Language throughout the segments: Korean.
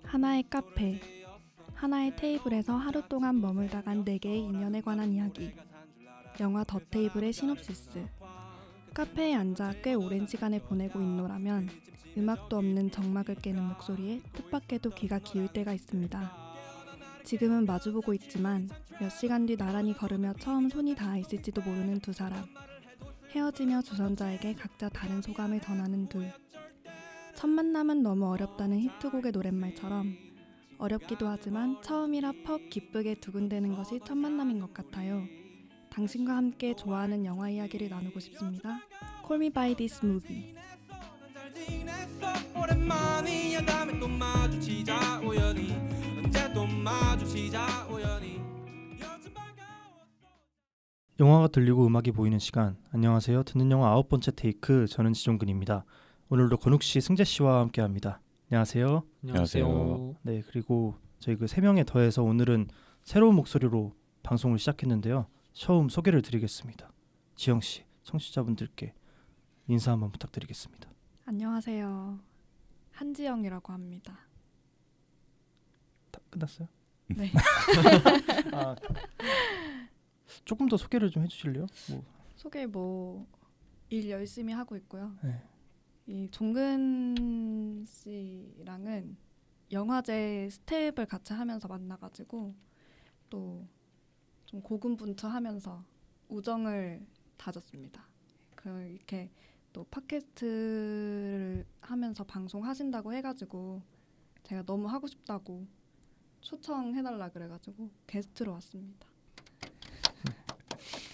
하나의 카페, 하나의 테이블에서 하루 동안 머물다 간 4개의 인연에 관한 이야기. 영화 더 테이블의 시놉시스. 카페에 앉아 꽤 오랜 시간을 보내고 있노라면 음악도 없는 정막을 깨는 목소리에 뜻밖에도 귀가 기울 때가 있습니다. 지금은 마주보고 있지만 몇 시간 뒤 나란히 걸으며 처음 손이 닿아 있을지도 모르는 두 사람. 헤어지며 주선자에게 각자 다른 소감을 전하는 둘. 첫 만남은 너무 어렵다는 히트곡의 노랫말처럼 어렵기도 하지만 처음이라 퍽 기쁘게 두근대는 것이 첫 만남인 것 같아요. 당신과 함께 좋아하는 영화 이야기를 나누고 싶습니다. Call me by this movie. 오랜만이야. 다음에 또 마주치자 우연히. 언제 또 마주치자 우연히. 영화가 들리고 음악이 보이는 시간. 안녕하세요. 듣는 영화 9번째 테이크. 저는 지종근입니다. 오늘도 건욱씨, 승재씨와 함께합니다. 안녕하세요. 안녕하세요. 네, 그리고 저희 그 3명에 더해서 오늘은 새로운 목소리로 방송을 시작했는데요. 처음 소개를 드리겠습니다. 지영씨, 청취자분들께 인사 한번 부탁드리겠습니다. 안녕하세요. 한지영이라고 합니다. 다 끝났어요? 네. 아, 조금 더 소개를 좀 해주실래요? 소개 일 열심히 하고 있고요. 네. 이 종근 씨랑은 영화제 스텝을 같이 하면서 만나가지고 또 좀 고군분투하면서 우정을 다졌습니다. 이렇게 또 팟캐스트를 하면서 방송하신다고 해가지고 제가 너무 하고 싶다고 초청해달라 그래가지고 게스트로 왔습니다.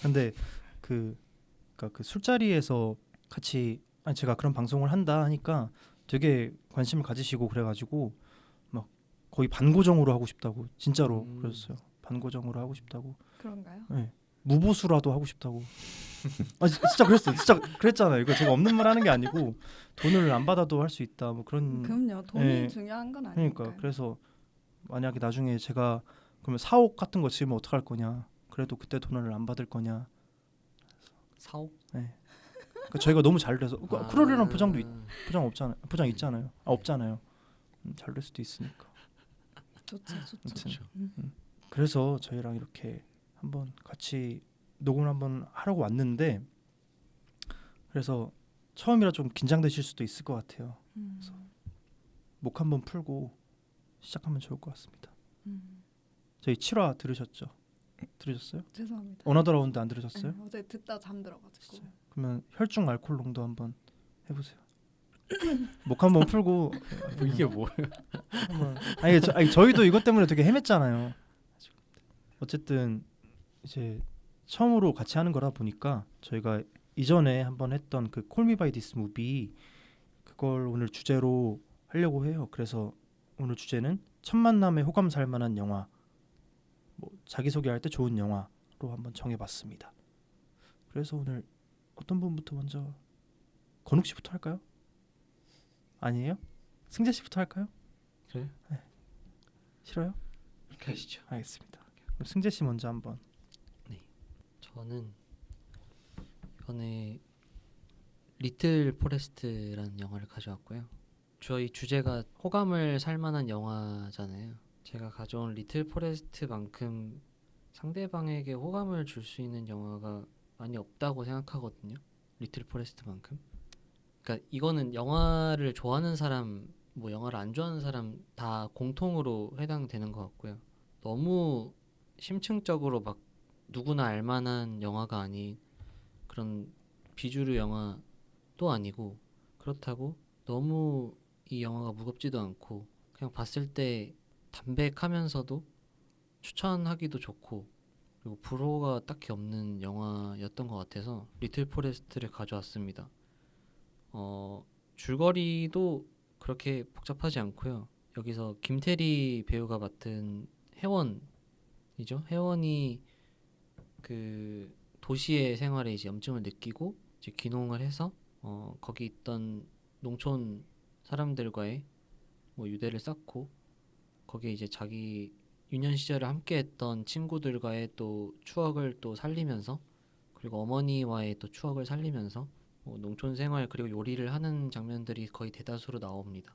근데 그러니까 그 술자리에서 같이 제가 그런 방송을 한다 하니까 되게 관심을 가지시고 그래가지고 막 거의 반고정으로 하고 싶다고 진짜로 그러셨어요. 반고정으로 하고 싶다고. 그런가요? 네. 무보수라도 하고 싶다고. 진짜 그랬어요. 진짜 그랬잖아요. 이거 제가 없는 말 하는 게 아니고 돈을 안 받아도 할 수 있다. 뭐 그런. 그럼요. 돈이 네. 중요한 건 아니니까요. 그러니까 그래서 만약에 나중에 제가 그러면 사옥 같은 거 지으면 어떡할 거냐. 그래도 그때 돈을 안 받을 거냐. 사옥? 네. 그러니까 저희가 너무 잘 돼서 크롤이랑 보장 없잖아요. 보장 있잖아요. 없잖아요. 잘 될 수도 있으니까. 좋죠. 아무튼, 그래서 저희랑 이렇게 한번 같이 녹음을 한번 하려고 왔는데 그래서 처음이라 좀 긴장되실 수도 있을 것 같아요. 그래서 목 한번 풀고 시작하면 좋을 것 같습니다. 저희 7화 들으셨죠? 들으셨어요? 죄송합니다. 어나더 라운드 안 들으셨어요? 네, 어제 듣다 잠들어가지고. 진짜? 그러면 혈중 알코올 농도 한번 해보세요. 목 한번 풀고 이게 뭐예요? 아니 저희도 이것 때문에 되게 헤맸잖아요. 어쨌든 이제 처음으로 같이 하는 거라 보니까 저희가 이전에 한번 했던 그 Call Me By This Movie 그걸 오늘 주제로 하려고 해요. 그래서 오늘 주제는 첫 만남에 호감 살 만한 영화, 자기소개할 때 좋은 영화로 한번 정해봤습니다. 그래서 오늘 어떤 분부터 먼저 건욱 씨부터 할까요? 아니에요? 승재 씨부터 할까요? 그래? 네. 싫어요? 이렇게 하시죠. 알겠습니다. 그럼 승재 씨 먼저 한번. 저는 이번에 리틀 포레스트라는 영화를 가져왔고요. 저희 주제가 호감을 살 만한 영화잖아요. 제가 가져온 리틀 포레스트만큼 상대방에게 호감을 줄 수 있는 영화가 많이 없다고 생각하거든요. 리틀 포레스트만큼. 그러니까 이거는 영화를 좋아하는 사람, 영화를 안 좋아하는 사람 다 공통으로 해당되는 것 같고요. 너무 심층적으로 막 누구나 알만한 영화가 아닌 그런 비주류 영화도 아니고 그렇다고 너무 이 영화가 무겁지도 않고 그냥 봤을 때 담백하면서도 추천하기도 좋고 그리고 불호가 딱히 없는 영화였던 것 같아서 리틀 포레스트를 가져왔습니다. 줄거리도 그렇게 복잡하지 않고요. 여기서 김태리 배우가 맡은 혜원이죠. 혜원이 그 도시의 생활에 이제 염증을 느끼고 이제 귀농을 해서 거기 있던 농촌 사람들과의 유대를 쌓고 거기에 이제 자기 유년 시절을 함께했던 친구들과의 또 추억을 또 살리면서 그리고 어머니와의 또 추억을 살리면서 농촌 생활 그리고 요리를 하는 장면들이 거의 대다수로 나옵니다.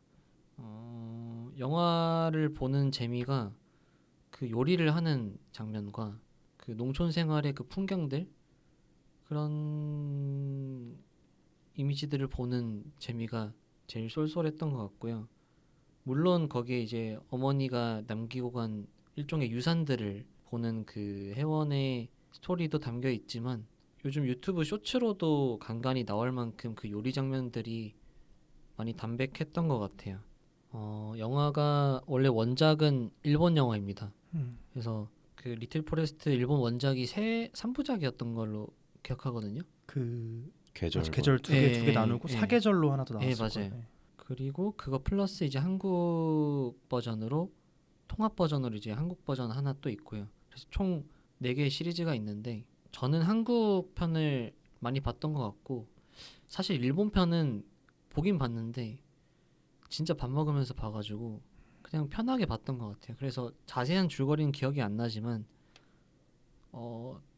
영화를 보는 재미가 그 요리를 하는 장면과 그 농촌 생활의 그 풍경들 그런 이미지들을 보는 재미가 제일 쏠쏠했던 것 같고요. 물론 거기에 이제 어머니가 남기고 간 일종의 유산들을 보는 그 회원의 스토리도 담겨 있지만 요즘 유튜브 쇼츠로도 간간히 나올 만큼 그 요리 장면들이 많이 담백했던 것 같아요. 영화가 원래 원작은 일본 영화입니다. 그래서 그 리틀 포레스트 일본 원작이 3부작이었던 걸로 기억하거든요. 그 계절 계절 두 개 예, 나누고 예. 사계절로 하나 더 예, 나왔을 맞아요. 거예요. 그리고 그거 플러스 이제 한국 버전으로 통합 버전으로 이제 한국 버전 하나 또 있고요. 그래서 총 4개의 시리즈가 있는데 저는 한국 편을 많이 봤던 것 같고 사실 일본 편은 보긴 봤는데 진짜 밥 먹으면서 봐가지고 그냥 편하게 봤던 것 같아요. 그래서 자세한 줄거리는 기억이 안 나지만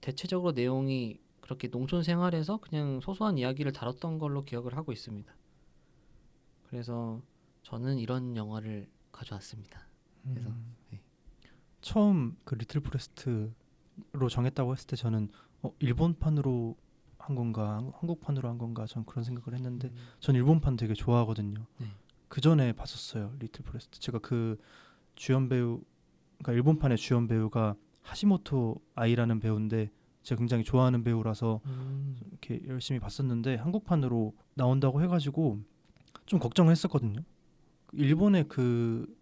대체적으로 내용이 그렇게 농촌 생활에서 그냥 소소한 이야기를 다뤘던 걸로 기억을 하고 있습니다. 그래서 저는 이런 영화를 가져왔습니다. 그래서 네. 처음 그 리틀 포레스트로 정했다고 했을 때 저는 일본판으로 한 건가 한국판으로 한 건가 전 그런 생각을 했는데 전 일본판 되게 좋아하거든요. 네. 그 전에 봤었어요 리틀 포레스트. 제가 그 주연 배우, 그러니까 일본판의 주연 배우가 하시모토 아이라는 배우인데 제가 굉장히 좋아하는 배우라서 이렇게 열심히 봤었는데 한국판으로 나온다고 해가지고 좀 걱정했었거든요. 일본의 그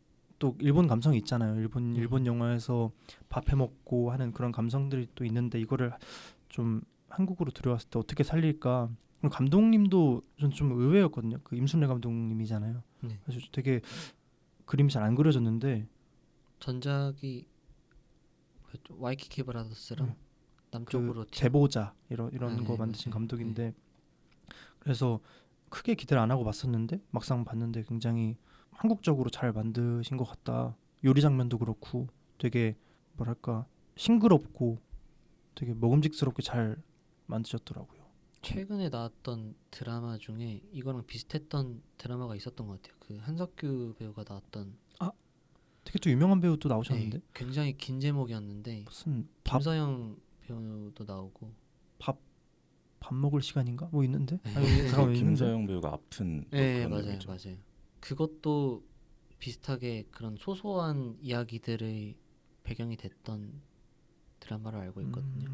또 일본 감성이 있잖아요. 일본 영화에서 밥해 먹고 하는 그런 감성들이 또 있는데 이거를 좀 한국으로 들여왔을 때 어떻게 살릴까. 그리고 감독님도 전 좀 의외였거든요. 그 임순례 감독님이잖아요. 네. 그래서 되게 그림이 잘 안 그려졌는데 전작이 뭐였죠? 와이키키 브라더스랑 남쪽으로 그 제보자 이런 네, 거 만드신 맞아요. 감독인데 그래서 크게 기대를 안 하고 봤었는데 막상 봤는데 굉장히 한국적으로 잘 만드신 것 같다. 요리 장면도 그렇고 되게 뭐랄까 싱그럽고 되게 먹음직스럽게 잘 만드셨더라고요. 최근에 나왔던 드라마 중에 이거랑 비슷했던 드라마가 있었던 것 같아요. 그 한석규 배우가 나왔던 되게 또 유명한 배우 또 나오셨는데 네, 굉장히 긴 제목이었는데 무슨 밥 김서영 배우도 나오고 먹을 시간인가 뭐 있는데 네. 아니, 잠깐만 있는데 김서영 배우가 아픈 네, 그런 맞아요, 내용이죠. 맞아요. 그것도 비슷하게 그런 소소한 이야기들의 배경이 됐던 드라마로 알고 있거든요.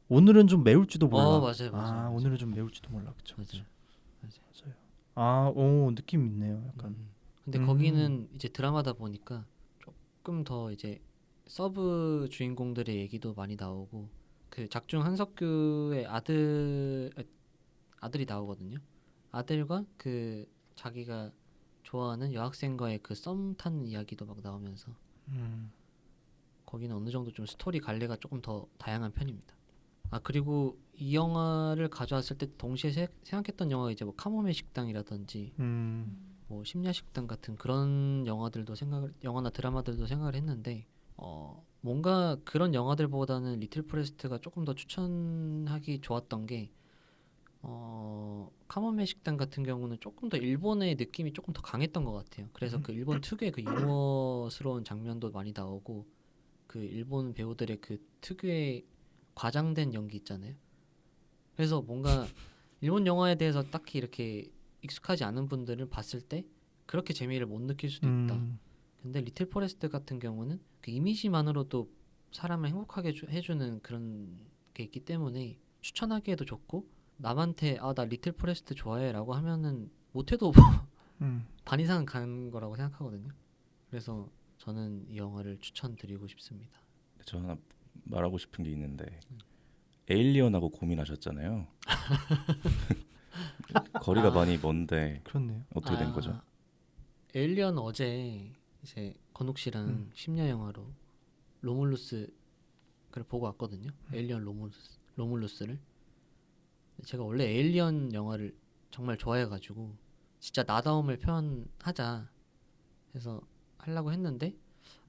오늘은 좀 매울지도 몰라. 맞아요, 맞아요. 오늘은 좀 매울지도 몰라. 그쵸. 맞아요. 맞아요. 오 느낌 있네요. 약간. 근데 거기는 이제 드라마다 보니까 조금 더 이제 서브 주인공들의 얘기도 많이 나오고 그 작중 한석규의 아들이 나오거든요. 아들과 그 자기가 좋아하는 여학생과의 그 썸 타는 이야기도 막 나오면서 거기는 어느 정도 좀 스토리 갈래가 조금 더 다양한 편입니다. 그리고 이 영화를 가져왔을 때 동시에 생각했던 영화가 이제 뭐 카모메 식당이라든지 뭐 심야식당 같은 그런 영화나 드라마들도 생각을 했는데 뭔가 그런 영화들보다는 리틀 포레스트가 조금 더 추천하기 좋았던 게 카모메 식당 같은 경우는 조금 더 일본의 느낌이 조금 더 강했던 것 같아요. 그래서 그 일본 특유의 그 유머스러운 장면도 많이 나오고 그 일본 배우들의 그 특유의 과장된 연기 있잖아요. 그래서 뭔가 일본 영화에 대해서 딱히 이렇게 익숙하지 않은 분들은 봤을 때 그렇게 재미를 못 느낄 수도 있다. 근데 리틀 포레스트 같은 경우는 그 이미지만으로도 사람을 행복하게 해주는 그런 게 있기 때문에 추천하기에도 좋고 남한테 나 리틀 포레스트 좋아해라고 하면은 못해도 반 이상은 가는 거라고 생각하거든요. 그래서 저는 이 영화를 추천드리고 싶습니다. 저 하나 말하고 싶은 게 있는데 에일리언하고 고민하셨잖아요. 거리가 많이 먼데 그렇네요. 어떻게 된 거죠? 에일리언 어제 이제 건욱 씨랑 심야 영화로 로물루스를 보고 왔거든요. 에일리언 로물루스를. 제가 원래 에일리언 영화를 정말 좋아해가지고 진짜 나다움을 표현하자 해서 하려고 했는데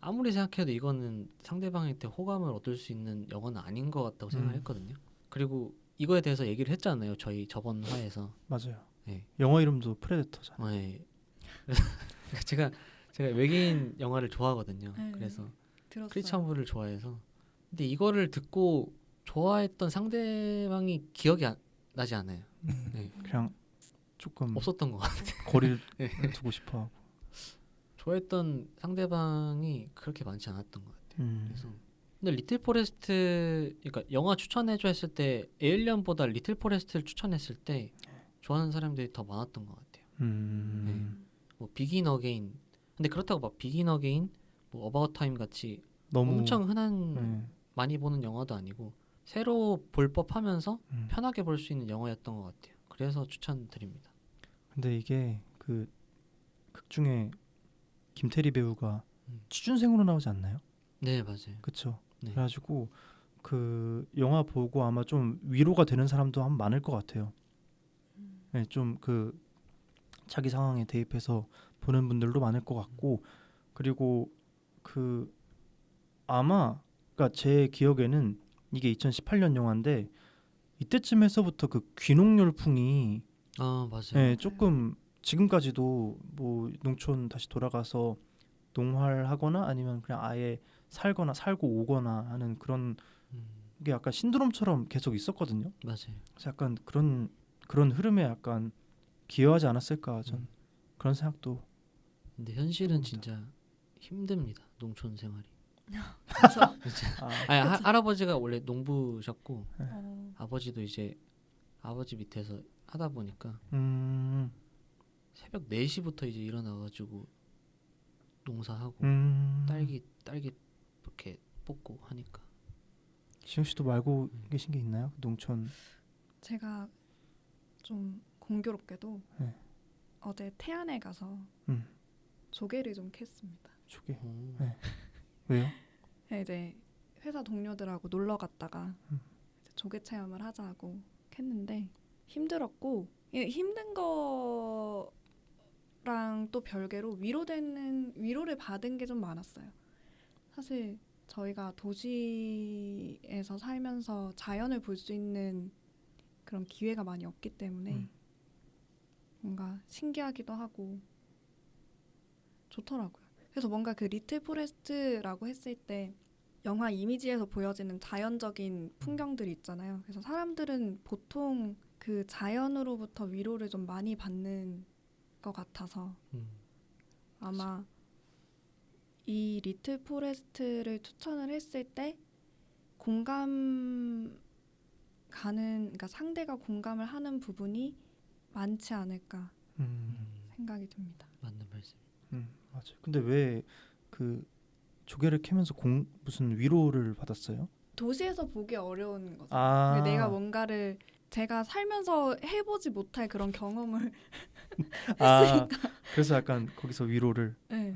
아무리 생각해도 이거는 상대방한테 호감을 얻을 수 있는 영화는 아닌 것 같다고 생각을 했거든요. 그리고 이거에 대해서 얘기를 했잖아요. 저희 저번 화에서. 맞아요. 네. 영화 이름도 프레데터잖아요. 네. 제가 외계인 영화를 좋아하거든요. 네. 그래서 들었어요. 크리처물을 좋아해서. 근데 이거를 듣고 좋아했던 상대방이 기억이 나지 않아요. 네. 그냥 조금 없었던 것 같아요. 거리를 네. 두고 싶어하고. 좋아했던 상대방이 그렇게 많지 않았던 것 같아요. 그래서 음. 근데 리틀 포레스트, 그러니까 영화 추천해줘 했을 때 에일리언보다 리틀 포레스트를 추천했을 때 좋아하는 사람들이 더 많았던 것 같아요. 뭐 비긴 어게인, 근데 그렇다고 막 비긴 어게인, 뭐 어바웃 타임 같이 너무 엄청 흔한 네. 많이 보는 영화도 아니고 새로 볼 법하면서 편하게 볼 수 있는 영화였던 것 같아요. 그래서 추천드립니다. 근데 이게 그 극 중에 김태리 배우가 음. 취준생으로 나오지 않나요? 네, 맞아요. 그렇죠. 네. 그래가지고 그 영화 보고 아마 좀 위로가 되는 사람도 한 많을 것 같아요. 네, 좀 그 자기 상황에 대입해서 보는 분들도 많을 것 같고, 그리고 그 아마 그러니까 제 기억에는 이게 2018년 영화인데 이때쯤에서부터 그 귀농열풍이 아, 맞아요. 네, 조금 지금까지도 뭐 농촌 다시 돌아가서 농활하거나 아니면 그냥 아예 살고 오거나 하는 그런 음, 게 약간 신드롬처럼 계속 있었거든요. 맞아요. 그래서 약간 그런 흐름에 약간 기여하지 않았을까 전 그런 생각도. 근데 현실은 그렇습니다. 진짜 힘듭니다. 농촌 생활이. 그래서 아, 아니, 할아버지가 원래 농부셨고 어, 아버지도 이제 아버지 밑에서 하다 보니까 음, 새벽 4시부터 이제 일어나가지고 농사하고 딸기 이렇게 뽑고 하니까. 지영 씨도 알고 계신 게 있나요? 농촌. 제가 좀 공교롭게도 네. 어제 태안에 가서 음. 조개를 좀 캤습니다. 조개. 오. 네. 왜요? 네, 이제 회사 동료들하고 놀러 갔다가 음. 이제 조개 체험을 하자고 했는데 힘들었고, 힘든 거랑 또 별개로 위로를 받은 게 좀 많았어요. 사실 저희가 도시에서 살면서 자연을 볼 수 있는 그런 기회가 많이 없기 때문에 뭔가 신기하기도 하고 좋더라고요. 그래서 뭔가 그 리틀 포레스트라고 했을 때 영화 이미지에서 보여지는 자연적인 풍경들이 있잖아요. 그래서 사람들은 보통 그 자연으로부터 위로를 좀 많이 받는 것 같아서 아마 이 리틀 포레스트를 추천을 했을 때 그러니까 상대가 공감을 하는 부분이 많지 않을까 생각이 듭니다. 맞는 말씀. 맞아요. 근데 왜 그 조개를 캐면서 무슨 위로를 받았어요? 도시에서 보기 어려운 거죠. 아. 근데 내가 뭔가를 제가 살면서 해보지 못할 그런 경험을 아, 그래서 약간 거기서 위로를. 네.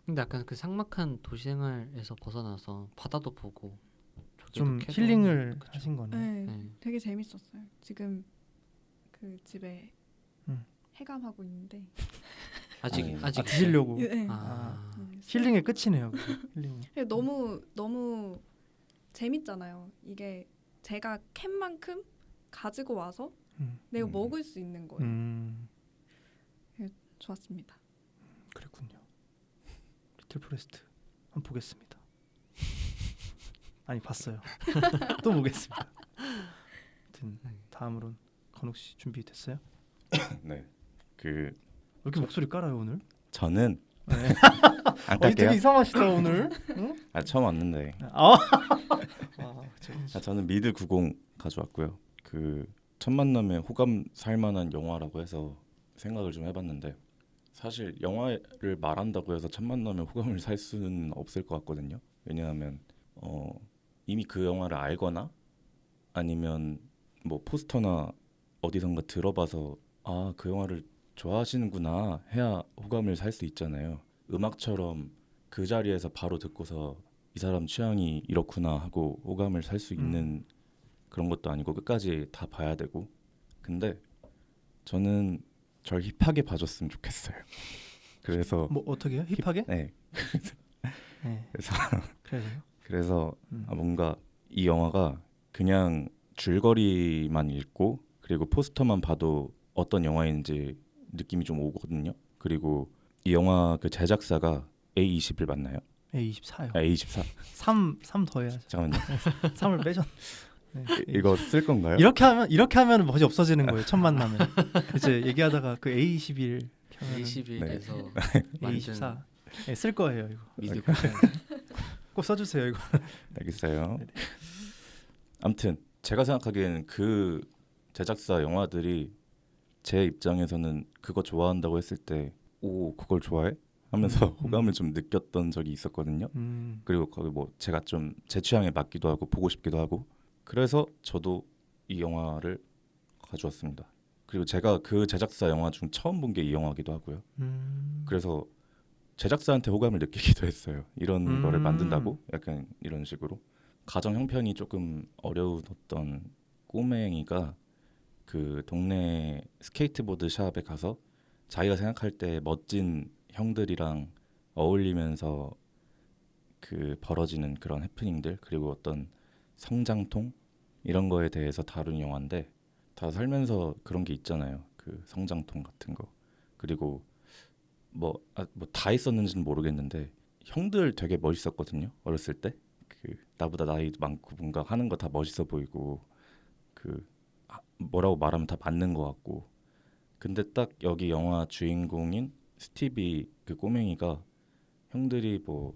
근데 약간 그 삭막한 도시생활에서 벗어나서 바다도 보고 조개도 좀 캐고 힐링을 하는, 그쵸. 하신 거네. 네, 네. 되게 재밌었어요. 지금 그 집에 해감하고 있는데 아직 아, 아직 드시려고. 네. 아, 힐링의 끝이네요. 힐링. 근데 너무 재밌잖아요. 이게 제가 캔 만큼 가지고 와서 내가 먹을 수 있는 거예요. 좋았습니다. 그랬군요. 리틀 포레스트 한번 보겠습니다. 아니 봤어요. 또 보겠습니다. 아무튼 다음으로는 건욱 씨 준비됐어요? 네. 왜 이렇게 목소리 깔아요 오늘? 저는 네. 안 되게 깔게요. 이상하시다 오늘. 응? 처음 왔는데. 아, 저는 미드 90 가져왔고요. 그 첫 만남에 호감 살만한 영화라고 해서 생각을 좀 해봤는데 사실 영화를 말한다고 해서 첫 만남에 호감을 살 수는 없을 것 같거든요. 왜냐하면 이미 그 영화를 알거나 아니면 뭐 포스터나 어디선가 들어봐서 아, 그 영화를 좋아하시는구나 해야 호감을 살 수 있잖아요. 음악처럼 그 자리에서 바로 듣고서 이 사람 취향이 이렇구나 하고 호감을 살 수 있는 그런 것도 아니고 끝까지 다 봐야 되고. 근데 저는 절 힙하게 봐줬으면 좋겠어요. 그래서 뭐 어떻게요? 힙하게? 네. 네. 그래서 그래서요. 그래서 뭔가 이 영화가 그냥 줄거리만 읽고 그리고 포스터만 봐도 어떤 영화인지 느낌이 좀 오거든요. 그리고 이 영화 그 제작사가 A21 맞나요? A24요. A24. 3 더해야죠. 잠깐만요. 3을 빼죠. 네. 이거 쓸 건가요? 이렇게 하면 멋이 없어지는 거예요. 첫 만남에. 이제 얘기하다가 그 A21 A21에서 A24 네, 쓸 거예요. 이거 미드 꼭 써주세요. 이거. 알겠어요. 아무튼 제가 생각하기에는 그 제작사 영화들이 제 입장에서는 그거 좋아한다고 했을 때 오 그걸 좋아해? 하면서 호감을 좀 느꼈던 적이 있었거든요. 그리고 거기 뭐 제가 좀 제 취향에 맞기도 하고 보고 싶기도 하고 그래서 저도 이 영화를 가져왔습니다. 그리고 제가 그 제작사 영화 중 처음 본 게 이 영화기도 하고요. 그래서 제작사한테 호감을 느끼기도 했어요. 이런 거를 만든다고 약간 이런 식으로 가정 형편이 조금 어려웠던 꼬맹이가 그 동네 스케이트보드 샵에 가서 자기가 생각할 때 멋진 형들이랑 어울리면서 그 벌어지는 그런 해프닝들 그리고 어떤 성장통 이런 거에 대해서 다룬 영화인데 다 살면서 그런 게 있잖아요. 그 성장통 같은 거 그리고 뭐 다 있었는지는 모르겠는데 형들 되게 멋있었거든요. 어렸을 때 그 나보다 나이도 많고 뭔가 하는 거 다 멋있어 보이고 그 뭐라고 말하면 다 맞는 것 같고 근데 딱 여기 영화 주인공인 스티비 그 꼬맹이가 형들이 뭐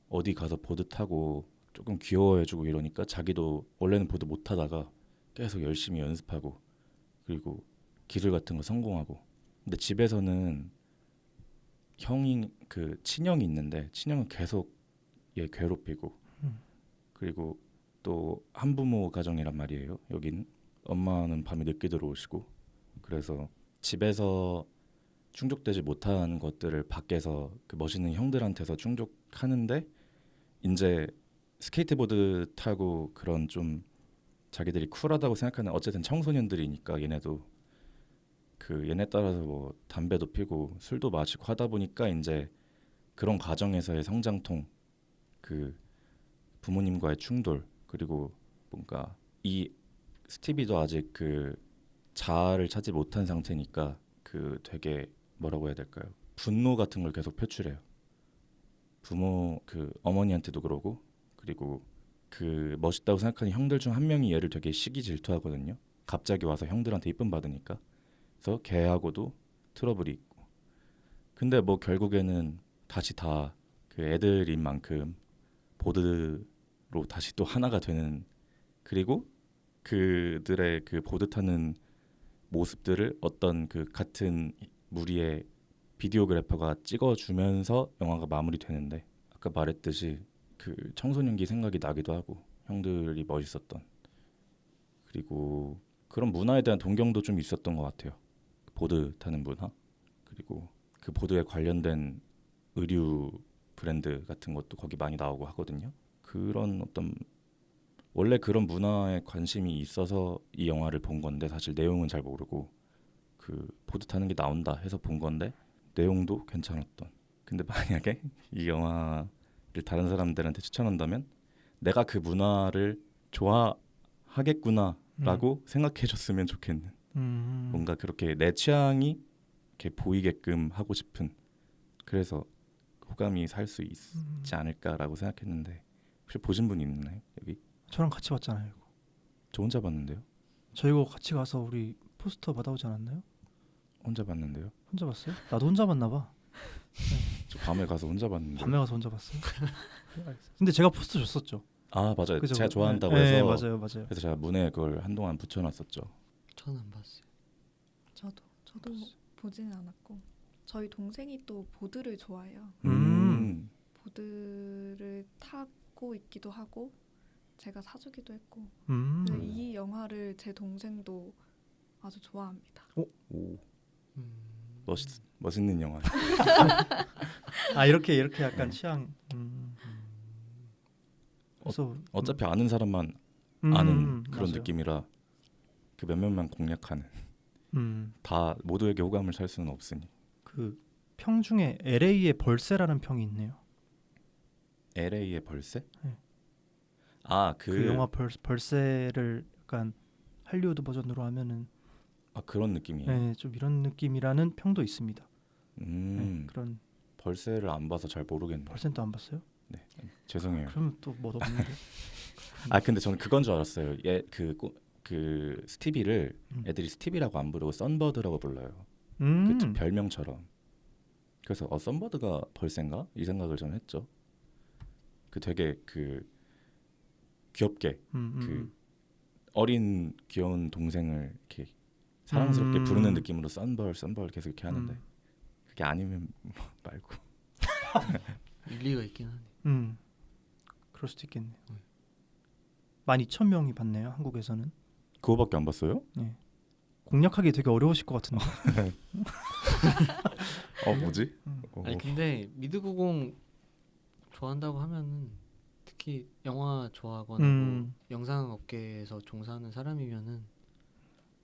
어디 가서 보드 타고 조금 귀여워해주고 이러니까 자기도 원래는 보드 못 타다가 계속 열심히 연습하고 그리고 기술 같은 거 성공하고 근데 집에서는 형이 그 친형이 있는데 친형은 계속 얘 괴롭히고 그리고 또 한부모 가정이란 말이에요. 여긴 엄마는 밤에 늦게 들어오시고 그래서 집에서 충족되지 못한 것들을 밖에서 그 멋있는 형들한테서 충족하는데 이제 스케이트보드 타고 그런 좀 자기들이 쿨하다고 생각하는 어쨌든 청소년들이니까 얘네도 그 얘네 따라서 뭐 담배도 피고 술도 마시고 하다 보니까 이제 그런 과정에서의 성장통 그 부모님과의 충돌 그리고 뭔가 이 스티비도 아직 그 자아를 찾지 못한 상태니까 그 되게 뭐라고 해야 될까요? 분노 같은 걸 계속 표출해요. 부모 그 어머니한테도 그러고 그리고 그 멋있다고 생각하는 형들 중 한 명이 얘를 되게 시기 질투하거든요. 갑자기 와서 형들한테 이쁨 받으니까. 그래서 걔하고도 트러블이 있고. 근데 뭐 결국에는 다시 다 그 애들인 만큼 보드로 다시 또 하나가 되는 그리고 그들의 그 보드 타는 모습들을 어떤 그 같은 무리의 비디오그래퍼가 찍어주면서 영화가 마무리되는데 아까 말했듯이 그 청소년기 생각이 나기도 하고 형들이 멋있었던 그리고 그런 문화에 대한 동경도 좀 있었던 것 같아요. 보드 타는 문화 그리고 그 보드에 관련된 의류 브랜드 같은 것도 거기 많이 나오고 하거든요. 그런 어떤 원래 그런 문화에 관심이 있어서 이 영화를 본 건데 사실 내용은 잘 모르고 그 보드 타는 게 나온다 해서 본 건데 내용도 괜찮았던. 근데 만약에 이 영화를 다른 사람들한테 추천한다면 내가 그 문화를 좋아하겠구나라고 생각해줬으면 좋겠는. 뭔가 그렇게 내 취향이 이렇게 보이게끔 하고 싶은. 그래서 호감이 살 수 있지 않을까라고 생각했는데 혹시 보신 분 있나요 여기? 저랑 같이 봤잖아요. 이거. 저 혼자 봤는데요. 저 이거 같이 가서 우리 포스터 받아오지 않았나요? 혼자 봤는데요. 혼자 봤어요? 나도 혼자 봤나 봐. 저 밤에 가서 혼자 봤는데. 밤에 가서 혼자 봤어요. 근데 제가 포스터 줬었죠. 아 맞아요. 그죠? 제가 좋아한다고 네, 해서 맞아요. 그래서 제가 문에 그걸 한동안 붙여놨었죠. 저는 안 봤어요. 저도 보지는 않았고 저희 동생이 또 보드를 좋아해요. 보드를 타고 있기도 하고 제가 사주기도 했고 근데 이 영화를 제 동생도 아주 좋아합니다. 오 멋있는 영화. 아 이렇게 약간 취향. 그래서 어차피 아는 사람만 아는 그런 맞아요. 느낌이라 그 몇몇만 공략하는. 다 모두에게 호감을 살 수는 없으니. 그 평 중에 LA의 벌새라는 평이 있네요. LA의 벌새? 네. 아 그 영화 벌새를 약간 할리우드 버전으로 하면은 아 그런 느낌이에요. 네, 좀 이런 느낌이라는 평도 있습니다. 네, 그런 벌새를 안 봐서 잘 모르겠네요. 벌센도 안 봤어요? 네, 죄송해요. 그러면 또 뭐 없는데. 아 근데 저는 그건 줄 알았어요. 그 스티비를 애들이 스티비라고 안 부르고 썬버드라고 불러요. 그 별명처럼. 그래서 썬버드가 벌새인가 이 생각을 저는 했죠. 그 되게 그 귀엽게 그 어린 귀여운 동생을 이렇게 사랑스럽게 부르는 느낌으로 썬벌 계속 이렇게 하는데 그게 아니면 말고. 일리가 있긴 하네. 그럴 수도 있겠네요. 12,000명이 봤네요. 한국에서는. 그거밖에 안 봤어요? 네. 공략하기 되게 어려우실 것 같은데. 뭐지? 아니 근데 미드구공 좋아한다고 하면은 특히 영화 좋아하거나 뭐 영상 업계에서 종사하는 사람이면은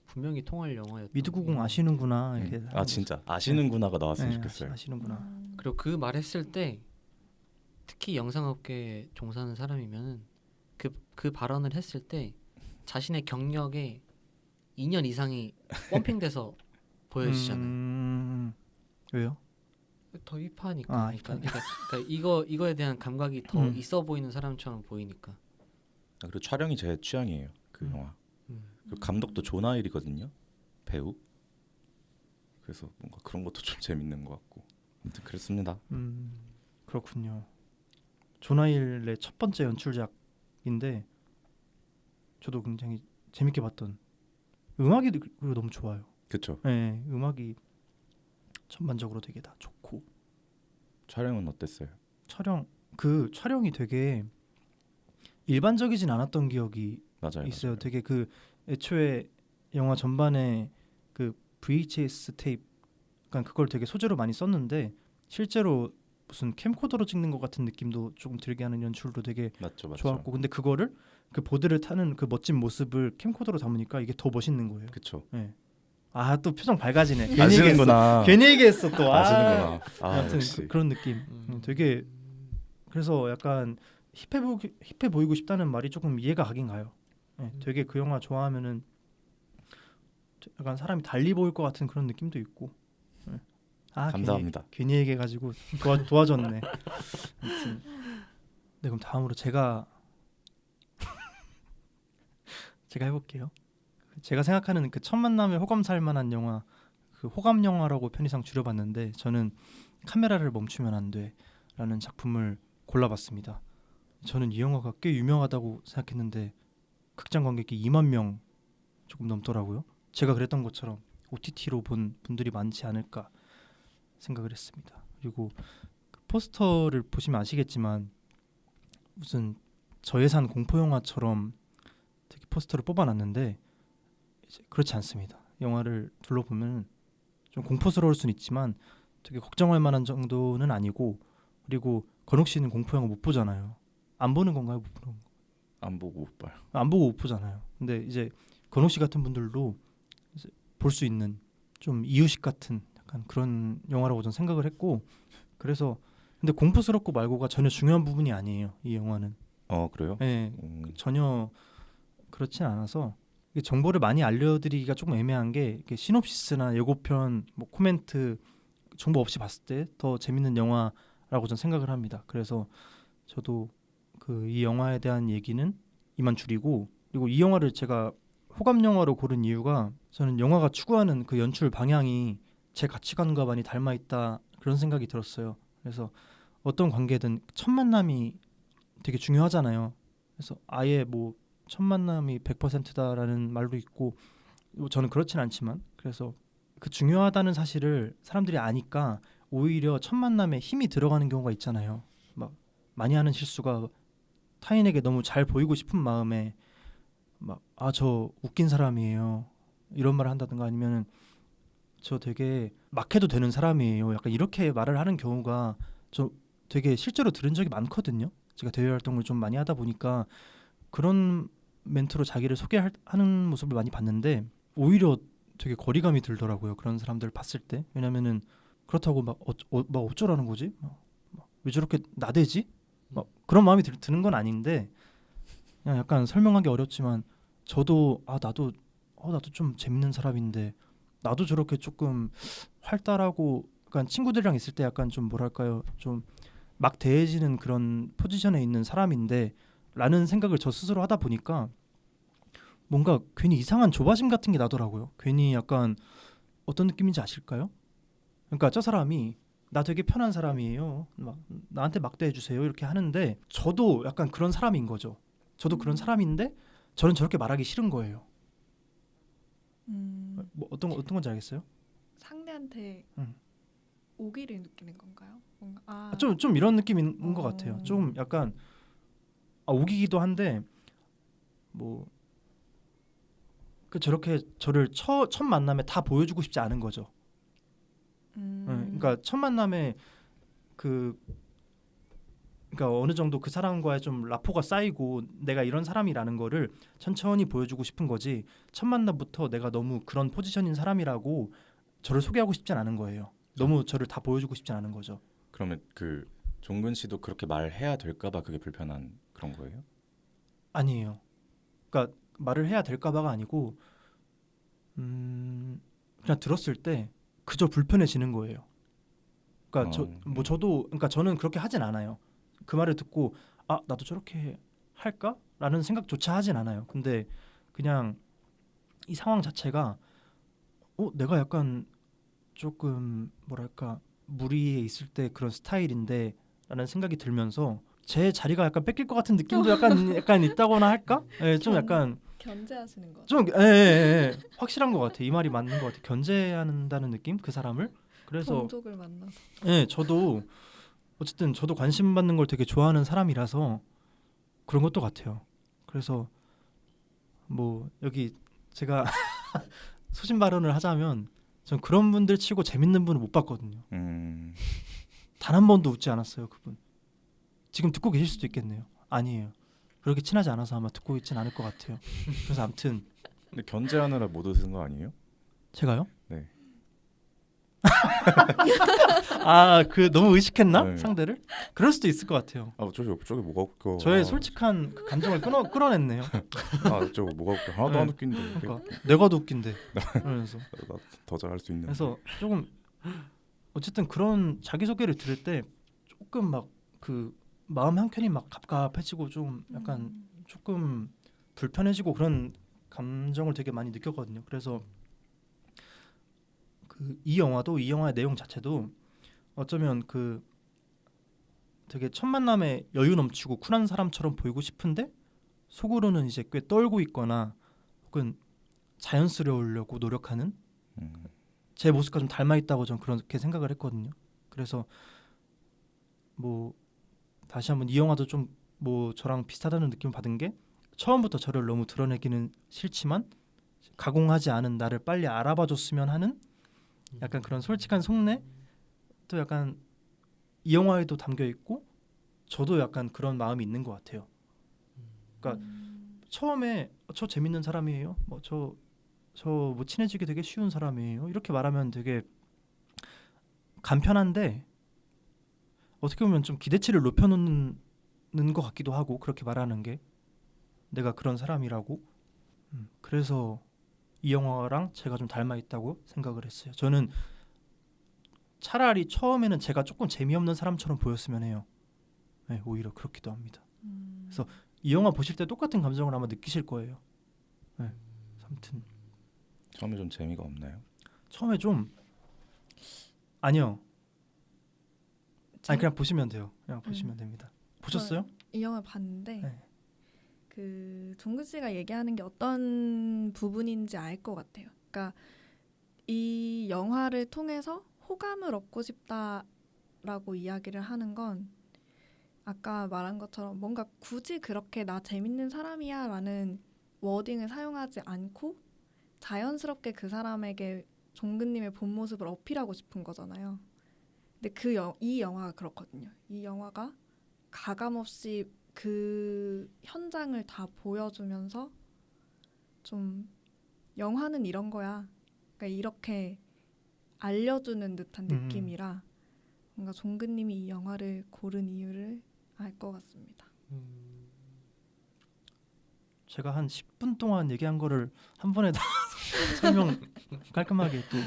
분명히 통할 영화였던. 미드구공 아시는구나. 네. 이렇게 아 진짜 아시는구나가 나왔으면 네, 좋겠어요. 아시는구나. 그리고 그 말했을 때 특히 영상 업계에 종사하는 사람이면은 그 발언을 했을 때 자신의 경력에 2년 이상이 펌핑돼서 보여지잖아요. 왜요? 더 힙하니까. 아, 그러니까 이거에 대한 감각이 더 있어 보이는 사람처럼 보이니까. 아, 그리고 촬영이 제 취향이에요. 그 영화. 그리고 감독도 존 하일이거든요. 배우. 그래서 뭔가 그런 것도 좀 재밌는 것 같고. 아무튼 그렇습니다. 그렇군요. 조나일의 첫 번째 연출작인데 저도 굉장히 재밌게 봤던. 음악이 그리고 너무 좋아요. 그렇죠. 네, 음악이 전반적으로 되게 다 좋고. 촬영은 어땠어요? 촬영이 되게 일반적이진 않았던 기억이 맞아요. 있어요. 맞아요. 되게 그 애초에 영화 전반에 그 VHS 테이프, 그러니까 그걸 되게 소재로 많이 썼는데 실제로 무슨 캠코더로 찍는 것 같은 느낌도 조금 들게 하는 연출도 되게 맞죠. 좋았고, 근데 그거를 그 보드를 타는 그 멋진 모습을 캠코더로 담으니까 이게 더 멋있는 거예요. 그렇죠. 네. 아, 또 표정 밝아지네. 괜히 아시는구나. 괜히 얘기했어 또. 아시는구나. 아, 아무튼 역시. 그런 느낌. 되게 그래서 약간 힙해 보이고 싶다는 말이 조금 이해가 가긴 가요. 네, 되게 그 영화 좋아하면은 약간 사람이 달리 보일 것 같은 그런 느낌도 있고. 네. 아, 감사합니다. 괜히 얘기해가지고 도와줬네. 아무튼. 네, 그럼 다음으로 제가 해볼게요. 제가 생각하는 그 첫 만남에 호감 살 만한 영화, 그 호감 영화라고 편의상 줄여봤는데 저는 카메라를 멈추면 안 돼라는 작품을 골라봤습니다. 저는 이 영화가 꽤 유명하다고 생각했는데 극장 관객이 2만 명 조금 넘더라고요. 제가 그랬던 것처럼 OTT로 본 분들이 많지 않을까 생각을 했습니다. 그리고 그 포스터를 보시면 아시겠지만 무슨 저예산 공포 영화처럼 되게 포스터를 뽑아놨는데 이제 그렇지 않습니다. 영화를 둘러보면 좀 공포스러울 수는 있지만 되게 걱정할 만한 정도는 아니고, 그리고 건욱 씨는 공포 영화 못 보잖아요. 안 보는 건가요? 못 보는 건가요? 안 보고 못 봐요. 안 보고 못 보잖아요. 근데 이제 건욱 씨 같은 분들도 볼 수 있는 좀 이유식 같은 약간 그런 영화라고 저는 생각을 했고, 그래서 근데 공포스럽고 말고가 전혀 중요한 부분이 아니에요. 이 영화는. 그래요? 네, 전혀 그렇진 않아서 이게 정보를 많이 알려드리기가 조금 애매한 게 이렇게 시놉시스나 예고편, 뭐 코멘트 정보 없이 봤을 때 더 재밌는 영화라고 저는 생각을 합니다. 그래서 저도 그 이 영화에 대한 얘기는 이만 줄이고, 그리고 이 영화를 제가 호감 영화로 고른 이유가 저는 영화가 추구하는 그 연출 방향이 제 가치관과 많이 닮아 있다 그런 생각이 들었어요. 그래서 어떤 관계든 첫 만남이 되게 중요하잖아요. 그래서 아예 뭐 첫 만남이 100%다라는 말도 있고, 저는 그렇진 않지만 그래서 그 중요하다는 사실을 사람들이 아니까 오히려 첫 만남에 힘이 들어가는 경우가 있잖아요. 막 많이 하는 실수가 타인에게 너무 잘 보이고 싶은 마음에 막 아, 저 웃긴 사람이에요 이런 말을 한다든가, 아니면은 저 되게 막 해도 되는 사람이에요 약간 이렇게 말을 하는 경우가 저 되게 실제로 들은 적이 많거든요. 제가 대외 활동을 좀 많이 하다 보니까 그런 멘트로 자기를 소개하는 모습을 많이 봤는데 오히려 되게 거리감이 들더라고요. 그런 사람들을 봤을 때. 왜냐면은 그렇다고 막 어쩌라는 거지? 왜 저렇게 나대지? 막 그런 마음이 드는 건 아닌데, 그냥 약간 설명하기 어렵지만 저도 나도 좀 재밌는 사람인데 나도 저렇게 조금 활달하고 약간 친구들이랑 있을 때 약간 좀 뭐랄까요 좀 막 대해지는 그런 포지션에 있는 사람인데 라는 생각을 저 스스로 하다 보니까 뭔가 괜히 이상한 조바심 같은 게 나더라고요. 괜히 약간 어떤 느낌인지 아실까요? 그러니까 저 사람이 나 되게 편한 사람이에요. 막 나한테 막대해 주세요. 이렇게 하는데 저도 약간 그런 사람인 거죠. 저도 그런 사람인데 저는 저렇게 말하기 싫은 거예요. 뭐 어떤 건지 알겠어요? 상대한테 음. 오기를 느끼는 건가요? 뭔가 좀 이런 느낌인 것 같아요. 어. 좀 약간 우기기도 한데 뭐 저렇게 저를 첫 만남에 다 보여주고 싶지 않은 거죠. 그러니까 첫 만남에 그러니까 어느 정도 그 사람과의 좀 라포가 쌓이고 내가 이런 사람이라는 거를 천천히 보여주고 싶은 거지. 첫 만남부터 내가 너무 그런 포지션인 사람이라고 저를 소개하고 싶진 않은 거예요. 너무 저를 다 보여주고 싶진 않은 거죠. 그러면 그 종근 씨도 그렇게 말해야 될까봐 그게 불편한 그런 거예요? 아니에요. 그러니까 말을 해야 될까봐가 아니고 그냥 들었을 때 그저 불편해지는 거예요. 그러니까 저도 그러니까 저는 그렇게 하진 않아요. 그 말을 듣고 나도 저렇게 할까라는 생각조차 하진 않아요. 근데 그냥 이 상황 자체가 내가 약간 조금 뭐랄까 무리에 있을 때 그런 스타일인데 라는 생각이 들면서 제 자리가 약간 뺏길 것 같은 느낌도 약간 있다거나 할까? 예, 좀 약간 견제하시는 거. 좀 예, 확실한 것 같아. 이 말이 맞는 것 같아. 견제한다는 느낌? 그 사람을. 그래서 동족을 만나서. 예, 저도 어쨌든 저도 관심 받는 걸 되게 좋아하는 사람이라서 그런 것도 같아요. 그래서 뭐 여기 제가 소신 발언을 하자면 전 그런 분들 치고 재밌는 분을 못 봤거든요. 단 한 번도 웃지 않았어요, 그분. 지금 듣고 계실 수도 있겠네요. 아니에요. 그렇게 친하지 않아서 아마 듣고 있진 않을 것 같아요. 그래서 아무튼 근데 견제하느라 못 웃은 거 아니에요? 제가요? 네. 그 너무 의식했나? 네. 상대를? 그럴 수도 있을 것 같아요. 저기 뭐가 웃겨. 저의 솔직한 그 감정을 끌어냈네요. 저거 뭐가 웃겨. 하나도 네. 안 웃긴데. 그러니까 내가 더 웃긴데. 그러면서 더 잘할 수 있는데. 그래서 조금 어쨌든 그런 자기소개를 들을 때 조금 막 그 마음 한켠이 막 갑갑해지고 좀 약간 조금 불편해지고 그런 감정을 되게 많이 느꼈거든요. 그래서 이 영화의 내용 자체도 어쩌면 되게 첫 만남에 여유 넘치고 쿨한 사람처럼 보이고 싶은데 속으로는 이제 꽤 떨고 있거나 혹은 자연스러우려고 노력하는 제 모습과 좀 닮아 있다고 전 그렇게 생각을 했거든요. 그래서 뭐 다시 한번 이 영화도 좀 뭐 저랑 비슷하다는 느낌을 받은 게 처음부터 저를 너무 드러내기는 싫지만 가공하지 않은 나를 빨리 알아봐줬으면 하는 약간 그런 솔직한 속내 또 약간 이 영화에도 담겨 있고 저도 약간 그런 마음이 있는 것 같아요. 그러니까 처음에 저 재밌는 사람이에요. 저 뭐 친해지기 되게 쉬운 사람이에요. 이렇게 말하면 되게 간편한데 어떻게 보면 좀 기대치를 높여놓는 것 같기도 하고 그렇게 말하는 게 내가 그런 사람이라고. 그래서 이 영화랑 제가 좀 닮아 있다고 생각을 했어요. 저는 차라리 처음에는 제가 조금 재미없는 사람처럼 보였으면 해요. 네, 오히려 그렇기도 합니다. 그래서 이 영화 보실 때 똑같은 감정을 아마 느끼실 거예요. 네, 아무튼 처음에 좀 재미가 없나요? 처음에 좀 아니요. 아니 그냥 보시면 돼요. 그냥 보시면 됩니다. 보셨어요? 이 영화 봤는데 네. 그 종근 씨가 얘기하는 게 어떤 부분인지 알 것 같아요. 그러니까 이 영화를 통해서 호감을 얻고 싶다라고 이야기를 하는 건 아까 말한 것처럼 뭔가 굳이 그렇게 나 재밌는 사람이야라는 워딩을 사용하지 않고 자연스럽게 그 사람에게 종근님의 본 모습을 어필하고 싶은 거잖아요. 근데 이 영화가 그렇거든요. 이 영화가 가감없이 그 현장을 다 보여주면서 좀 영화는 이런 거야. 그러니까 이렇게 알려주는 듯한 느낌이라 뭔가 종근님이 이 영화를 고른 이유를 알 것 같습니다. 제가 한 10분 동안 얘기한 거를 한 번에 다 설명 깔끔하게 또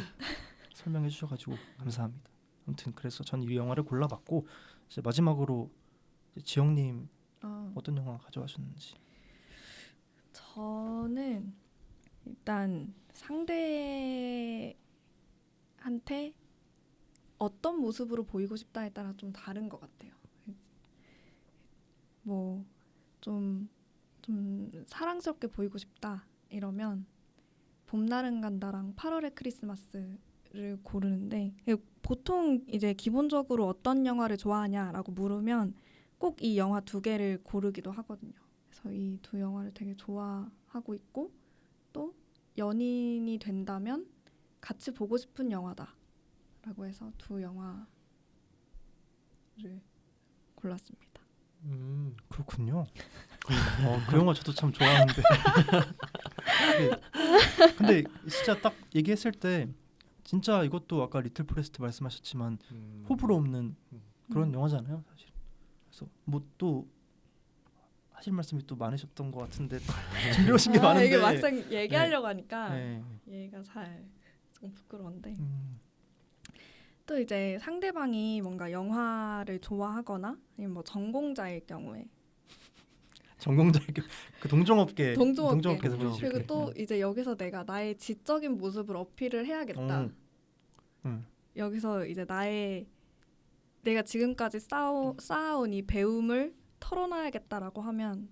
설명해 주셔가지고 감사합니다. 아무튼 그래서 전 이 영화를 골라봤고 이제 마지막으로 이제 지영님 어떤 영화 가져가셨는지. 저는 일단 상대한테 어떤 모습으로 보이고 싶다에 따라 좀 다른 것 같아요. 뭐 좀 사랑스럽게 보이고 싶다 이러면 봄날은 간다랑 8월의 크리스마스를 고르는데, 보통 이제 기본적으로 어떤 영화를 좋아하냐라고 물으면 꼭 이 영화 두 개를 고르기도 하거든요. 그래서 이 두 영화를 되게 좋아하고 있고, 또 연인이 된다면 같이 보고 싶은 영화다라고 해서 두 영화를 골랐습니다. 그렇군요. 그 영화 저도 참 좋아하는데. 근데 진짜 딱 얘기했을 때 진짜 이것도 아까 리틀 포레스트 말씀하셨지만 호불호 없는 그런 영화잖아요, 사실. 그래서 뭐 또 하실 말씀이 또 많으셨던 것 같은데 준비해 오신 게 많은데 이게 막상 얘기하려고 하니까 네. 얘가 좀 부끄러운데, 또 이제 상대방이 뭔가 영화를 좋아하거나 아니면 뭐 전공자일 경우에 전공자의 그 동종업계 동종업계. 분이시죠. 그리고 또 이제 여기서 내가 나의 지적인 모습을 어필을 해야겠다. 여기서 이제 내가 지금까지 쌓아온 이 배움을 털어놔야겠다라고 하면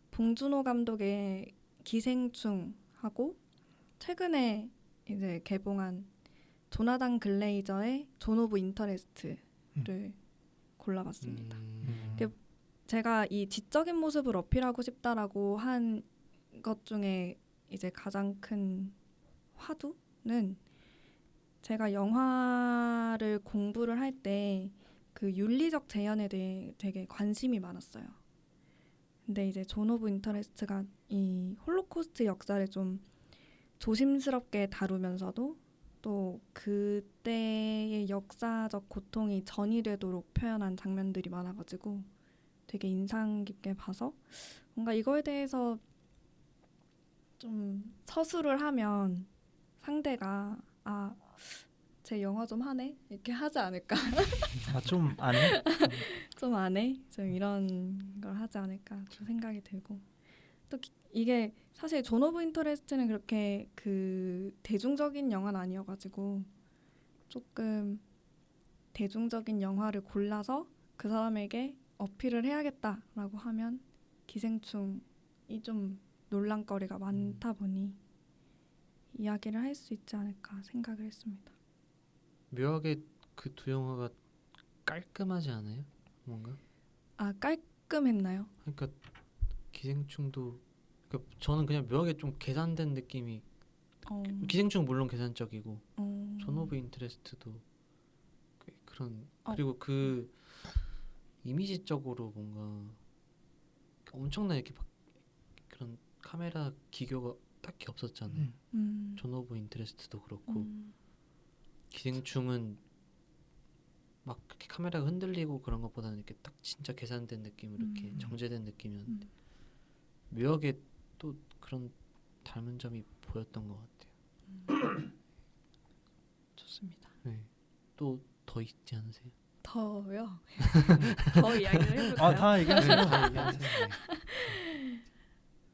봉준호 감독의 기생충하고 최근에 이제 개봉한 조나단 글레이저의 존 오브 인터레스트를 골라봤습니다. 제가 이 지적인 모습을 어필하고 싶다라고 한 것 중에 이제 가장 큰 화두는, 제가 영화를 공부를 할 때 그 윤리적 재현에 대해 되게 관심이 많았어요. 근데 이제 존 오브 인터레스트가 이 홀로코스트 역사를 좀 조심스럽게 다루면서도 또 그때의 역사적 고통이 전이되도록 표현한 장면들이 많아가지고 되게 인상 깊게 봐서 뭔가 이거에 대해서 좀 서술을 하면 상대가 제 영화 좀 하네? 이렇게 하지 않을까? 좀 아네. 좀 안 해? 좀 이런 걸 하지 않을까 좀 생각이 들고, 또 이게 사실 존 오브 인터레스트는 그렇게 그 대중적인 영화는 아니어가지고 조금 대중적인 영화를 골라서 그 사람에게 어필을 해야겠다라고 하면 기생충이 좀 논란거리가 많다 보니 이야기를 할 수 있지 않을까 생각을 했습니다. 묘하게 그 두 영화가 깔끔하지 않아요? 뭔가? 깔끔했나요? 그러니까 기생충도, 그러니까 저는 그냥 묘하게 좀 계산된 느낌이. 기생충 물론 계산적이고 존 오브 인터레스트도 그런, 그리고 그 이미지적으로 뭔가 엄청나게 이렇게 막 그런 카메라 기교가 딱히 없었잖아요. 존 오브 인터레스트도 그렇고 기생충은 막 그렇게 카메라가 흔들리고 그런 것보다는 이렇게 딱 진짜 계산된 느낌으로 이렇게 정제된 느낌이었는데 묘하게 또 그런 닮은 점이 보였던 것 같아요. 좋습니다. 네. 또 더 있지 않으세요? 더요? 더 이야기를 해볼까요? 다 얘기하세요.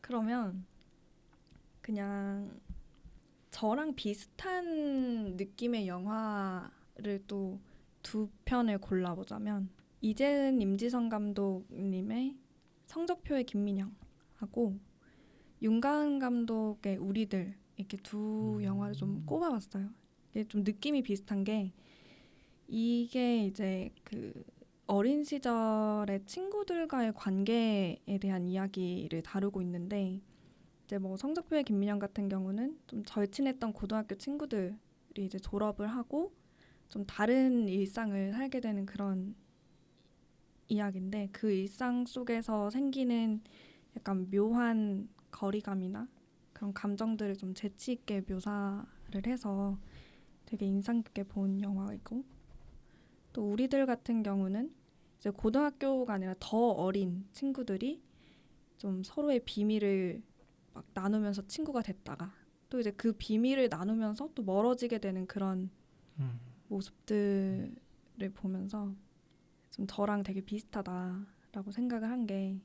그러면 그냥 저랑 비슷한 느낌의 영화를 또 두 편을 골라보자면, 이재은 임지성 감독님의 성적표의 김민영하고 윤가은 감독의 우리들, 이렇게 두 영화를 좀 꼽아봤어요. 이게 좀 느낌이 비슷한 게, 이게 이제 그 어린 시절의 친구들과의 관계에 대한 이야기를 다루고 있는데, 이제 뭐 성적표의 김민영 같은 경우는 좀 절친했던 고등학교 친구들이 이제 졸업을 하고 좀 다른 일상을 살게 되는 그런 이야기인데, 그 일상 속에서 생기는 약간 묘한 거리감이나 그런 감정들을 좀 재치 있게 묘사를 해서 되게 인상 깊게 본 영화이고, 또 우리들 같은 경우는 이제 고등학교가 아니라 더 어린 친구들이 좀 서로의 비밀을 막 나누면서 친구가 됐다가 또 이제 그 비밀을 나누면서 또 멀어지게 되는 그런 모습들을 보면서 좀 저랑 되게 비슷하다라고 생각을 한 게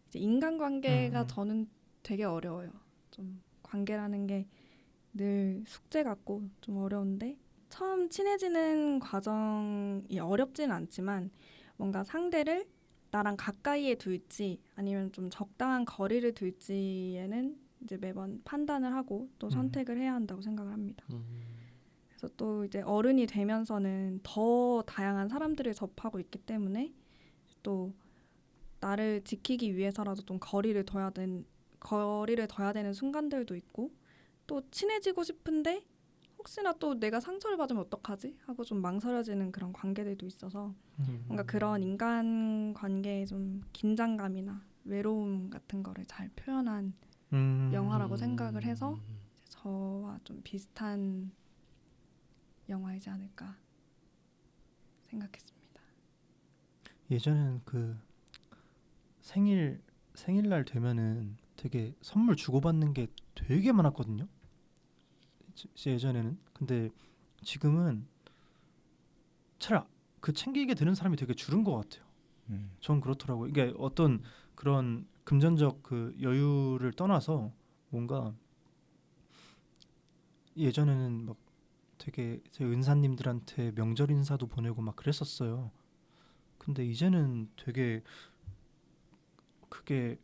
이제 인간관계가 저는 되게 어려워요. 좀 관계라는 게 늘 숙제 같고 좀 어려운데 처음 친해지는 과정이 어렵지는 않지만 뭔가 상대를 나랑 가까이에 둘지 아니면 좀 적당한 거리를 둘지에는 이제 매번 판단을 하고 또 선택을 해야 한다고 생각을 합니다. 그래서 또 이제 어른이 되면서는 더 다양한 사람들을 접하고 있기 때문에 또 나를 지키기 위해서라도 좀 거리를 둬야 되는 순간들도 있고 또 친해지고 싶은데 혹시나 또 내가 상처를 받으면 어떡하지? 하고 좀 망설여지는 그런 관계들도 있어서 뭔가 그런 인간 관계의 좀 긴장감이나 외로움 같은 거를 잘 표현한 영화라고 생각을 해서 저와 좀 비슷한 영화이지 않을까 생각했습니다. 예전에는 그 생일날 되면은 되게 선물 주고받는 게 되게 많았거든요. 예전에는. 근데 지금은 잘 그 챙기게 되는 사람이 되게 줄은 것 같아요. 전 그렇더라고요. 이게 어떤 그런 금전적 그 여유를 떠나서 뭔가 예전에는 막 되게 제 은사님들한테 명절 인사도 보내고 막 그랬었어요. 근데 이제는 되게 그게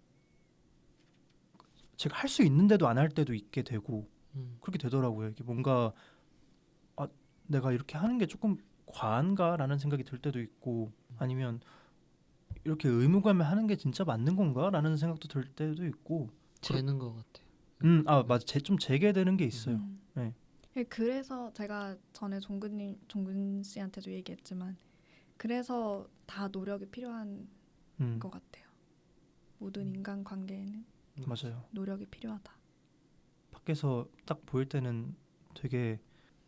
제가 할 수 있는데도 안 할 때도 있게 되고 그렇게 되더라고요. 이게 뭔가 내가 이렇게 하는 게 조금 과한가라는 생각이 들 때도 있고 아니면 이렇게 의무감에 하는 게 진짜 맞는 건가라는 생각도 들 때도 있고 재는 것 같아요. 맞아. 좀 재게 되는 게 있어요. 네. 그래서 제가 전에 종근 씨한테도 얘기했지만 그래서 다 노력이 필요한 것 같아요. 모든 인간 관계에는 맞아요. 노력이 필요하다. 밖에서 딱 보일 때는 되게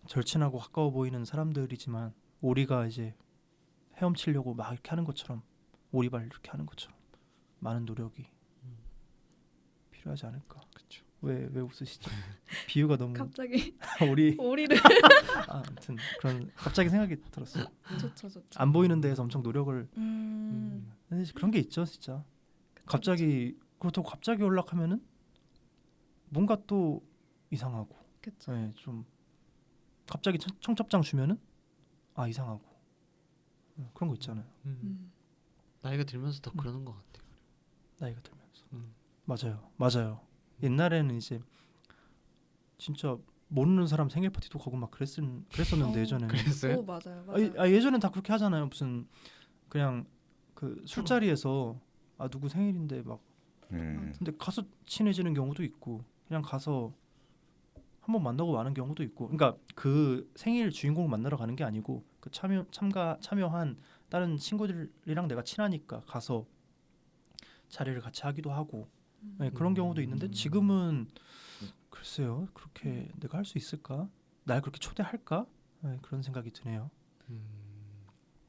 절친하고 가까워 보이는 사람들이지만 우리가 이제 헤엄치려고 막 이렇게 하는 것처럼 오리발 이렇게 하는 것처럼 많은 노력이 필요하지 않을까. 그렇죠. 왜 웃으시죠? 비유가 너무 갑자기 우리 오리를 아무튼 그런 갑자기 생각이 들었어요. 좋죠. 안 보이는 데에서 엄청 노력을 근데 그런 게 있죠, 진짜. 갑자기 그렇다고 갑자기 연락하면은 뭔가 또 이상하고. 그쵸. 네, 좀 갑자기 청첩장 주면은 이상하고 그런 거 있잖아요. 나이가 들면서 더 그러는 것 같아요. 나이가 들면서. 맞아요. 옛날에는 이제 진짜 모르는 사람 생일 파티도 가고 막 그랬었는데 예전에는. 그랬어요? 맞아요. 예전엔 다 그렇게 하잖아요. 무슨 그냥 그 술자리에서 누구 생일인데 막 근데 가서 친해지는 경우도 있고 그냥 가서 한번 만나고 마는 경우도 있고. 그러니까 그 생일 주인공을 만나러 가는 게 아니고 그 참여한 다른 친구들이랑 내가 친하니까 가서 자리를 같이 하기도 하고. 네, 그런 경우도 있는데 지금은 글쎄요. 그렇게 내가 할 수 있을까? 날 그렇게 초대할까? 네, 그런 생각이 드네요.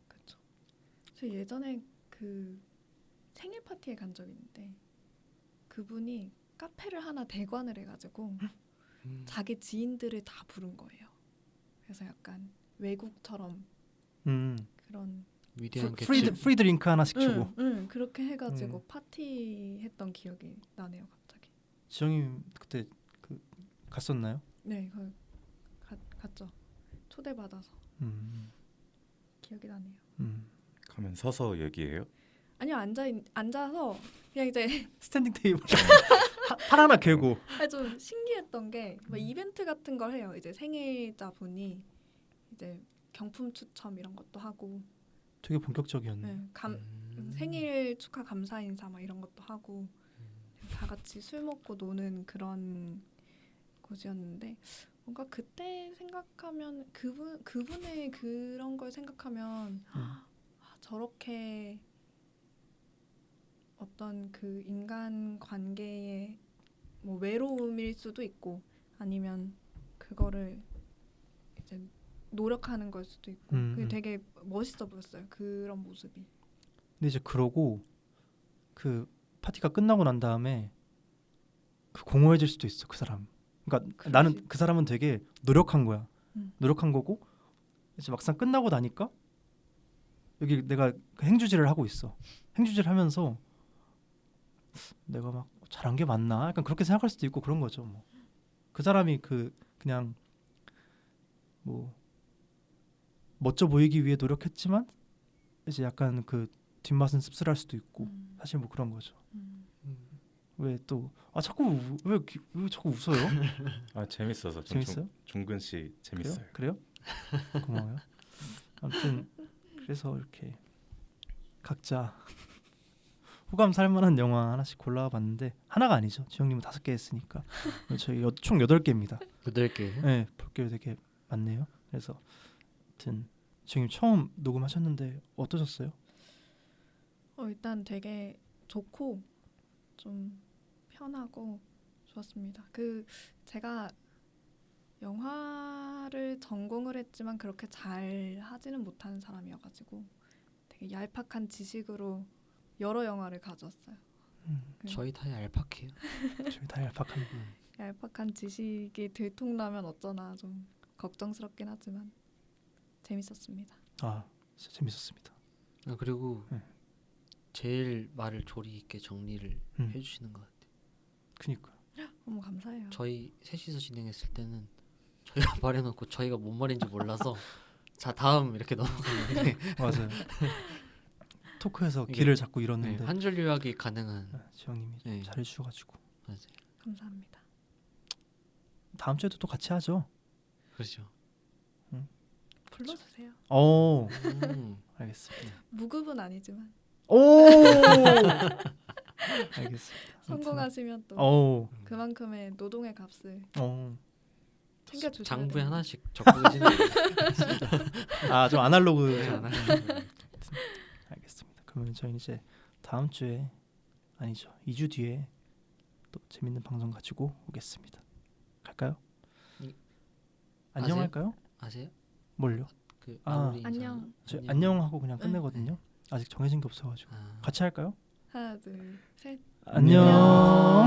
그렇죠. 저 예전에 그 생일 파티에 간 적이 있는데 그분이 카페를 하나 대관을 해가지고 자기 지인들을 다 부른 거예요. 그래서 약간 외국처럼 그런 위대한 프리 드링크 하나씩 주고. 그렇게 해가지고 파티했던 기억이 나네요. 갑자기. 지영이 그때 갔었나요? 네, 갔죠. 초대받아서 기억이 나네요. 가면 서서 얘기해요? 아니요, 앉아서 그냥 이제 스탠딩 테이블 팔 하나 개고. 좀 신기했던 게 뭐 이벤트 같은 걸 해요. 이제 생일자분이 이제 경품 추첨 이런 것도 하고. 되게 본격적이었네. 네, 생일 축하 감사 인사 막 이런 것도 하고 다 같이 술 먹고 노는 그런 곳이었는데 뭔가 그때 생각하면 그분의 그런 걸 생각하면 저렇게 어떤 그 인간 관계의 뭐 외로움일 수도 있고 아니면 그거를 이제 노력하는 걸 수도 있고 그게 되게 멋있어 보였어요. 그런 모습이. 근데 이제 그러고 그 파티가 끝나고 난 다음에 그 공허해질 수도 있어 그 사람. 그러니까 나는 그 사람은 되게 노력한 거야. 노력한 거고 이제 막상 끝나고 나니까 여기 내가 그 행주질을 하고 있어. 행주질 하면서 내가 막 잘한 게 맞나? 약간 그렇게 생각할 수도 있고 그런 거죠. 뭐. 그 사람이 그냥 뭐 멋져 보이기 위해 노력했지만 이제 약간 그 뒷맛은 씁쓸할 수도 있고 사실 뭐 그런 거죠. 왜 또 자꾸 왜 자꾸 웃어요? 아 재밌어서 좀 재밌어요? 종근 씨 재밌어요. 그래요? 고마워요. 아무튼 그래서 이렇게 각자 호감 살만한 영화 하나씩 골라봤는데 하나가 아니죠. 지영님은 5개 했으니까 저희 총 8개입니다. 8개. 네, 볼 게 되게 많네요. 그래서 아무튼 지영님 처음 녹음하셨는데 어떠셨어요? 일단 되게 좋고 좀 편하고 좋았습니다. 제가 영화를 전공을 했지만 그렇게 잘 하지는 못하는 사람이어가지고 되게 얄팍한 지식으로 여러 영화를 가져왔어요. 저희 다 얄팍해요. 저희 다 얄팍한 얄팍한 지식이 들통나면 어쩌나 좀 걱정스럽긴 하지만 재밌었습니다. 진짜 재밌었습니다. 그리고 네. 제일 말을 조리 있게 정리를 해주시는 것 같아요. 그니까 너무 감사해요. 저희 셋이서 진행했을 때는 저희가 말해놓고 저희가 뭔 말인지 몰라서 자 다음 이렇게 넘어갔는데 맞아요. 토크에서 이게- 길을 잡고 잃었는데 한 줄 요약이 가능한. 지영님이 네. 잘해주셔가지고 맞아요. 감사합니다. 다음 주에도 또 같이 하죠. 그렇죠. 불러주세요. 알겠습니다. 무급은 아니지만 알겠습니다. 성공하시면 또 오. 그만큼의 노동의 값을 오. 챙겨주셔야 장부에 돼요. 하나씩 적고 계시는 좀 아날로그. 거예요. 알겠습니다. 그러면 저희는 이제 다음 주에 아니죠. 2주 뒤에 또 재밌는 방송 가지고 오겠습니다. 갈까요? 안녕 아세요? 할까요? 아세요? 뭘요? 그 아, 마무리 인사. 안녕. 안녕 하고 그냥 네. 끝내거든요. 아직 정해진 게 없어가지고 아. 같이 할까요? 하나 둘 셋. 안녕.